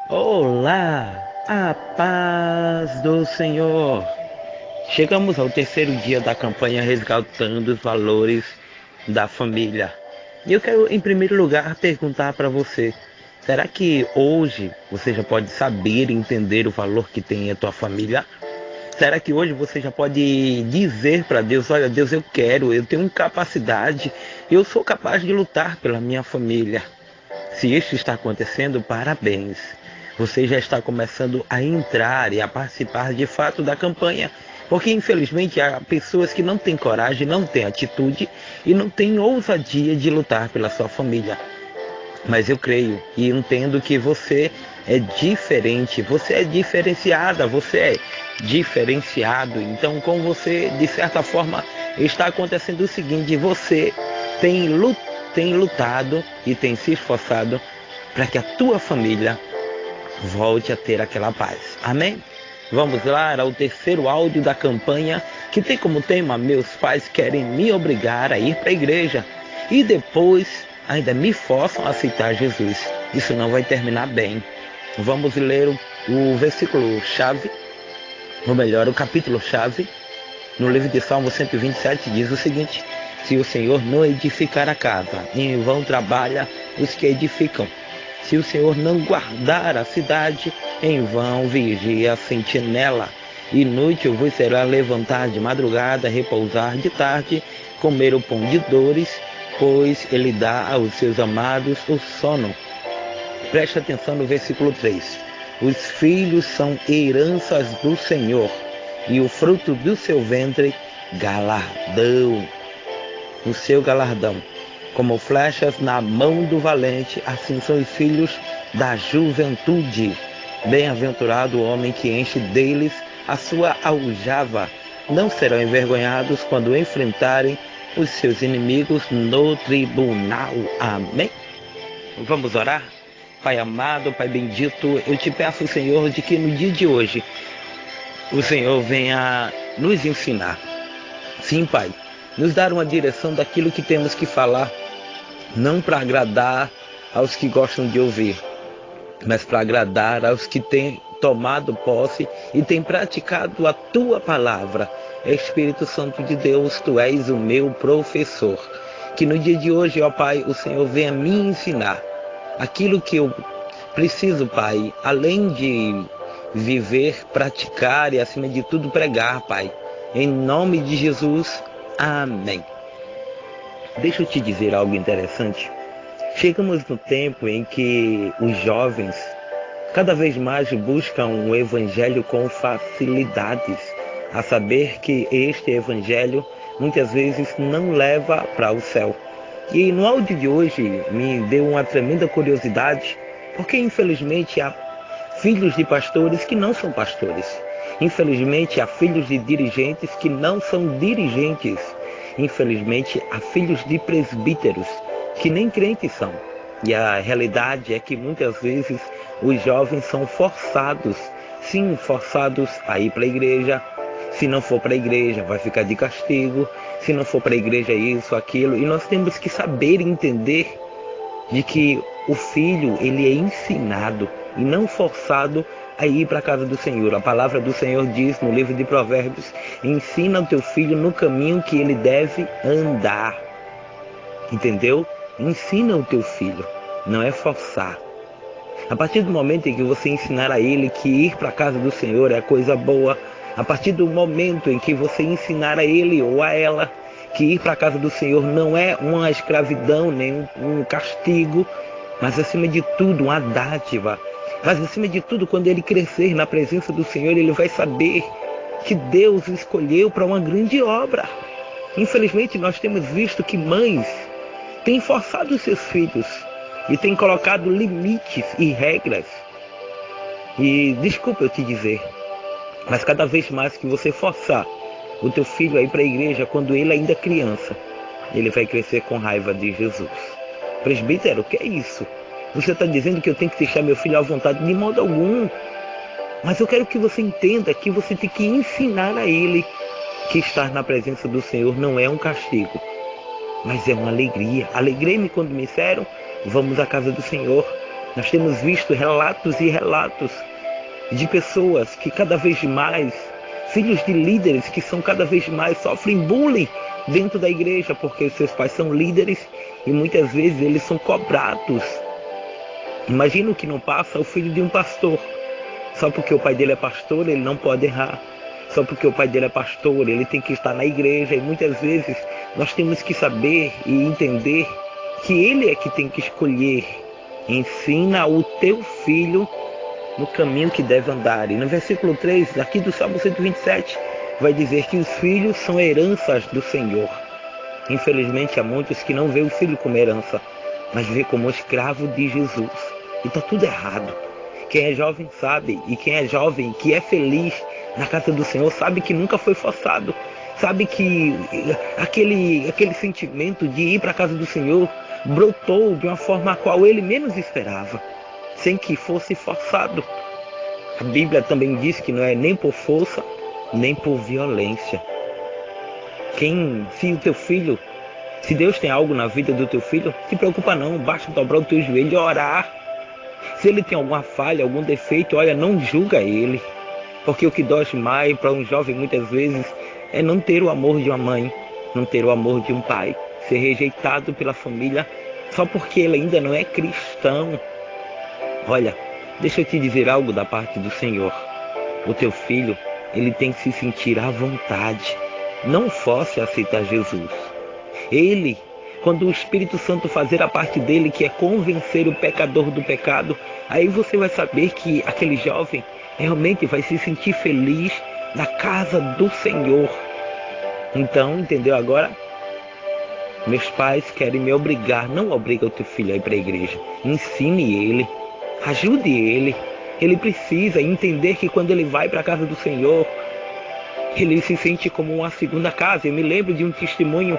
Olá, a paz do Senhor. Chegamos ao terceiro dia da campanha Resgatando os Valores da Família. E eu quero, em primeiro lugar, perguntar para você: será que hoje você já pode saber e entender o valor que tem a tua família? Será que hoje você já pode dizer para Deus: olha, Deus, eu tenho capacidade, eu sou capaz de lutar pela minha família? Se isso está acontecendo, parabéns. Você já está começando a entrar e a participar de fato da campanha. Porque infelizmente há pessoas que não têm coragem, não têm atitude e não têm ousadia de lutar pela sua família. Mas eu creio e entendo que você é diferente, você é diferenciada, você é diferenciado. Então, com você, de certa forma, está acontecendo o seguinte: você tem lutado e tem se esforçado para que a tua família volte a ter aquela paz. Amém? Vamos lá ao terceiro áudio da campanha, que tem como tema: meus pais querem me obrigar a ir para a igreja e depois ainda me forçam a aceitar Jesus. Isso não vai terminar bem. Vamos ler o versículo chave, ou melhor, o capítulo chave. No livro de Salmo 127 diz o seguinte: se o Senhor não edificar a casa, em vão trabalha os que edificam. Se o Senhor não guardar a cidade, em vão vigia a sentinela. Inútil vos será levantar de madrugada, repousar de tarde, comer o pão de dores, pois ele dá aos seus amados o sono. Preste atenção no versículo 3. Os filhos são heranças do Senhor, e o fruto do seu ventre, galardão. O seu galardão. Como flechas na mão do valente, assim são os filhos da juventude. Bem-aventurado o homem que enche deles a sua aljava. Não serão envergonhados quando enfrentarem os seus inimigos no tribunal. Amém? Vamos orar? Pai amado, Pai bendito, eu te peço, Senhor, de que no dia de hoje o Senhor venha nos ensinar. Sim, Pai, nos dar uma direção daquilo que temos que falar, não para agradar aos que gostam de ouvir, mas para agradar aos que têm tomado posse e têm praticado a tua palavra. Espírito Santo de Deus, tu és o meu professor. Que no dia de hoje, ó Pai, o Senhor venha me ensinar aquilo que eu preciso, Pai, além de viver, praticar e, acima de tudo, pregar, Pai. Em nome de Jesus, amém. Deixa eu te dizer algo interessante. Chegamos no tempo em que os jovens cada vez mais buscam o evangelho com facilidades, a saber que este evangelho muitas vezes não leva para o céu. E no áudio de hoje me deu uma tremenda curiosidade, porque infelizmente há filhos de pastores que não são pastores. Infelizmente há filhos de dirigentes que não são dirigentes. Infelizmente há filhos de presbíteros que nem crentes são. E a realidade é que muitas vezes os jovens são forçados, sim, forçados a ir para a igreja. Se não for para a igreja, vai ficar de castigo. Se não for para a igreja, isso, aquilo. E nós temos que saber entender de que o filho, ele é ensinado e não forçado a ir para a casa do Senhor. A palavra do Senhor diz no livro de Provérbios: ensina o teu filho no caminho que ele deve andar. Entendeu? Ensina o teu filho, não é forçar. A partir do momento em que você ensinar a ele que ir para a casa do Senhor é coisa boa, a partir do momento em que você ensinar a ele ou a ela que ir para a casa do Senhor não é uma escravidão, nem um castigo, mas acima de tudo uma dádiva. Mas acima de tudo, quando ele crescer na presença do Senhor, ele vai saber que Deus o escolheu para uma grande obra. Infelizmente, nós temos visto que mães têm forçado os seus filhos e têm colocado limites e regras. E desculpa eu te dizer, mas cada vez mais que você forçar o teu filho a ir para a igreja quando ele ainda é criança, ele vai crescer com raiva de Jesus. Presbítero, o que é isso? Você está dizendo que eu tenho que deixar meu filho à vontade? De modo algum. Mas eu quero que você entenda que você tem que ensinar a ele que estar na presença do Senhor não é um castigo, mas é uma alegria. Alegrei-me quando me disseram: vamos à casa do Senhor. Nós temos visto relatos e relatos de pessoas que cada vez mais, filhos de líderes que são cada vez mais, sofrem bullying dentro da igreja, porque seus pais são líderes e muitas vezes eles são cobrados. Imagina o que não passa o filho de um pastor. Só porque o pai dele é pastor, ele não pode errar. Só porque o pai dele é pastor, ele tem que estar na igreja. E muitas vezes nós temos que saber e entender que ele é que tem que escolher. Ensina o teu filho no caminho que deve andar. E no versículo 3, aqui do Salmo 127, vai dizer que os filhos são heranças do Senhor. Infelizmente há muitos que não vê o filho como herança, mas vê como escravo de Jesus. E está tudo errado. Quem é jovem sabe, e quem é jovem que é feliz na casa do Senhor sabe que nunca foi forçado. Sabe que aquele sentimento de ir para a casa do Senhor brotou de uma forma a qual ele menos esperava, sem que fosse forçado. A Bíblia também diz que não é nem por força, nem por violência. Se o teu filho, se Deus tem algo na vida do teu filho, não te preocupa não, basta dobrar o teu joelho e orar. Se ele tem alguma falha, algum defeito, olha, não julga ele. Porque o que dói mais para um jovem muitas vezes é não ter o amor de uma mãe, não ter o amor de um pai, ser rejeitado pela família só porque ele ainda não é cristão. Olha, deixa eu te dizer algo da parte do Senhor. O teu filho, ele tem que se sentir à vontade. Não force a aceitar Jesus. Ele, quando o Espírito Santo fazer a parte dele, que é convencer o pecador do pecado, aí você vai saber que aquele jovem realmente vai se sentir feliz na casa do Senhor. Então, entendeu agora? Meus pais querem me obrigar. Não obriga o teu filho a ir para a igreja. Ensine ele. Ajude ele. Ele precisa entender que quando ele vai para a casa do Senhor, ele se sente como uma segunda casa. Eu me lembro de um testemunho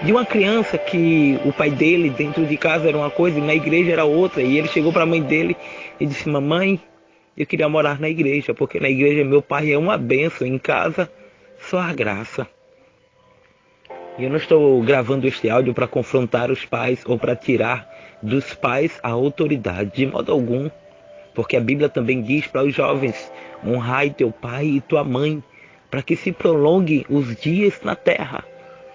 de uma criança que o pai dele dentro de casa era uma coisa e na igreja era outra. E ele chegou para a mãe dele e disse: mamãe, eu queria morar na igreja, porque na igreja meu pai é uma bênção, em casa só a graça. E eu não estou gravando este áudio para confrontar os pais ou para tirar dos pais a autoridade, de modo algum. Porque a Bíblia também diz para os jovens: honrai teu pai e tua mãe, para que se prolongue os dias na terra.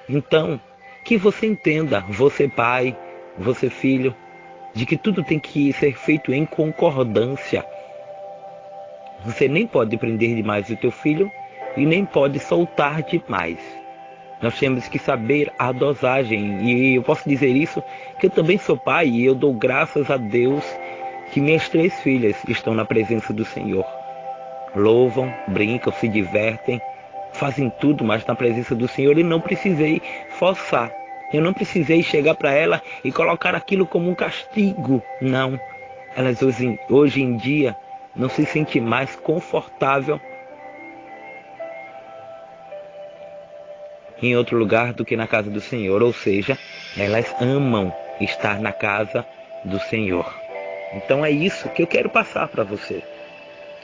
Então, que você entenda, você pai, você filho, de que tudo tem que ser feito em concordância. Você nem pode prender demais o teu filho e nem pode soltar demais. Nós temos que saber a dosagem. E eu posso dizer isso, que eu também sou pai e eu dou graças a Deus que minhas 3 filhas estão na presença do Senhor. Louvam, brincam, se divertem, fazem tudo, mas na presença do Senhor. E não precisei forçar. Eu não precisei chegar para ela e colocar aquilo como um castigo. Não. Elas hoje em dia não se sentem mais confortável em outro lugar do que na casa do Senhor. Ou seja, elas amam estar na casa do Senhor. Então é isso que eu quero passar para você.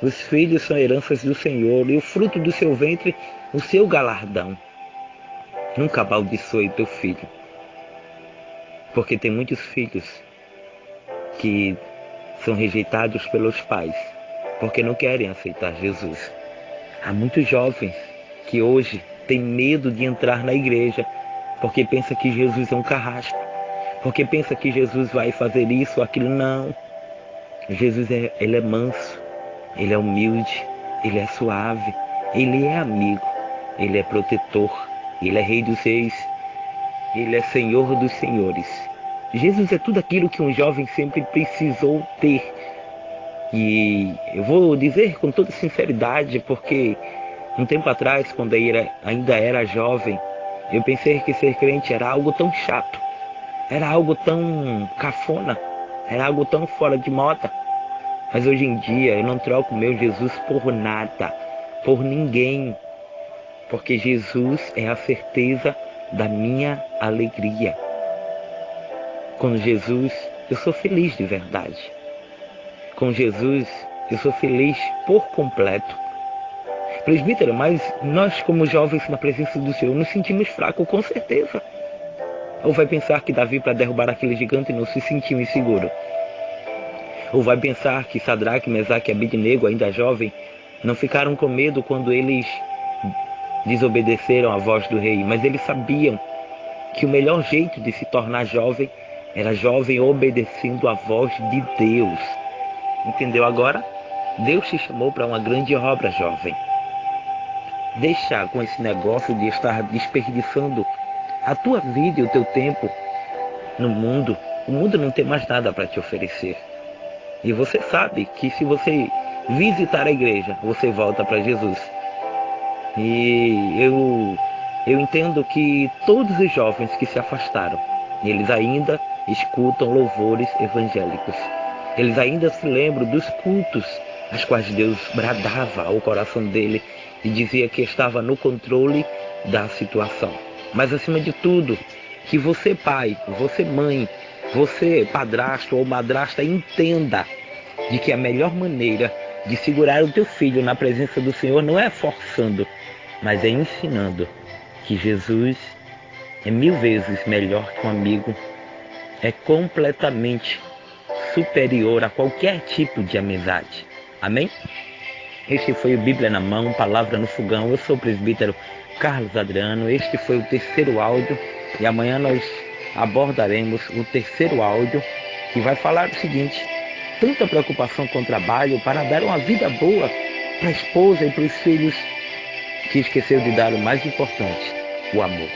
Os filhos são heranças do Senhor e o fruto do seu ventre, o seu galardão. Nunca amaldiçoe teu filho. Porque tem muitos filhos que são rejeitados pelos pais, porque não querem aceitar Jesus. Há muitos jovens que hoje têm medo de entrar na igreja, porque pensa que Jesus é um carrasco, porque pensa que Jesus vai fazer isso ou aquilo. Não. Jesus ele é manso, ele é humilde, ele é suave, ele é amigo, ele é protetor, ele é rei dos reis, ele é senhor dos senhores. Jesus é tudo aquilo que um jovem sempre precisou ter. E eu vou dizer com toda sinceridade, porque um tempo atrás, quando eu ainda era jovem, eu pensei que ser crente era algo tão chato, era algo tão cafona, era algo tão fora de moda. Mas hoje em dia eu não troco meu Jesus por nada, por ninguém, porque Jesus é a certeza da minha alegria. Com Jesus eu sou feliz de verdade. Com Jesus eu sou feliz por completo. Presbítero, mas nós como jovens na presença do Senhor nos sentimos fracos, com certeza. Ou vai pensar que Davi, para derrubar aquele gigante, não se sentiu inseguro? Ou vai pensar que Sadraque, Mesaque e Abednego, ainda jovem, não ficaram com medo quando eles desobedeceram à voz do rei, mas eles sabiam que o melhor jeito de se tornar jovem era jovem obedecendo à voz de Deus. Entendeu agora? Deus te chamou para uma grande obra, jovem. Deixa com esse negócio de estar desperdiçando a tua vida e o teu tempo no mundo. O mundo não tem mais nada para te oferecer. E você sabe que se você visitar a igreja, você volta para Jesus. E eu entendo que todos os jovens que se afastaram, eles ainda escutam louvores evangélicos. Eles ainda se lembram dos cultos às quais Deus bradava ao coração dele e dizia que estava no controle da situação. Mas acima de tudo, que você pai, você mãe, você padrasto ou madrasta entenda de que a melhor maneira de segurar o teu filho na presença do Senhor não é forçando, mas é ensinando que Jesus é 1000 vezes melhor que um amigo, é completamente superior a qualquer tipo de amizade. Amém? Este foi o Bíblia na Mão, Palavra no Fogão. Eu sou o presbítero Carlos Adriano. Este foi o terceiro áudio e amanhã nós abordaremos o terceiro áudio, que vai falar o seguinte: tanta preocupação com o trabalho para dar uma vida boa para a esposa e para os filhos, que esqueceu de dar o mais importante, o amor.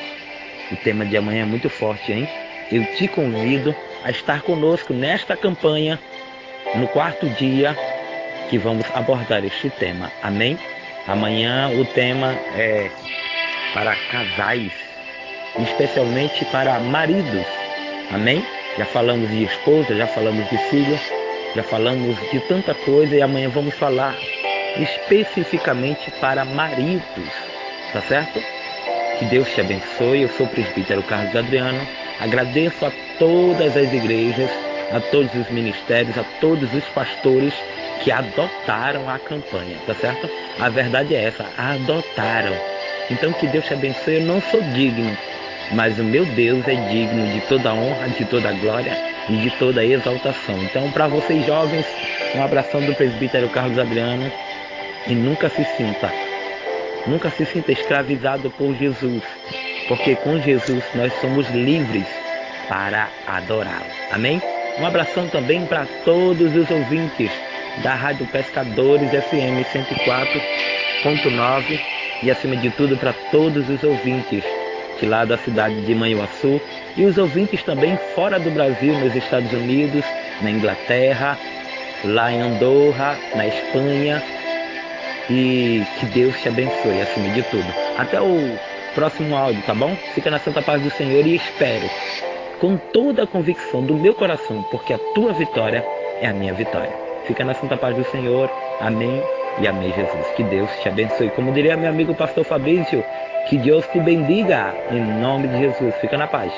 O tema de amanhã é muito forte, hein? Eu te convido a estar conosco nesta campanha, no quarto dia que vamos abordar este tema. Amém? Amanhã o tema é para casais, especialmente para maridos. Amém? Já falamos de esposa, já falamos de filho, já falamos de tanta coisa e amanhã vamos falar especificamente para maridos. Tá certo? Que Deus te abençoe. Eu sou o presbítero Carlos Adriano. Agradeço a todas as igrejas, a todos os ministérios, a todos os pastores que adotaram a campanha, tá certo? A verdade é essa, adotaram. Então que Deus te abençoe. Eu não sou digno, mas o meu Deus é digno de toda honra, de toda glória e de toda exaltação. Então, para vocês jovens, um abração do presbítero Carlos Adriano. E nunca se sinta escravizado por Jesus, porque com Jesus nós somos livres para adorá-lo. Amém? Um abração também para todos os ouvintes da Rádio Pescadores FM 104.9 e acima de tudo para todos os ouvintes de lá da cidade de Manhuaçu e os ouvintes também fora do Brasil, nos Estados Unidos, na Inglaterra, lá em Andorra, na Espanha. E que Deus te abençoe acima de tudo. Até o próximo áudio, tá bom? Fica na santa paz do Senhor e espero com toda a convicção do meu coração, porque a tua vitória é a minha vitória. Fica na santa paz do Senhor. Amém e amém, Jesus. Que Deus te abençoe. Como diria meu amigo pastor Fabrício, que Deus te bendiga em nome de Jesus. Fica na paz.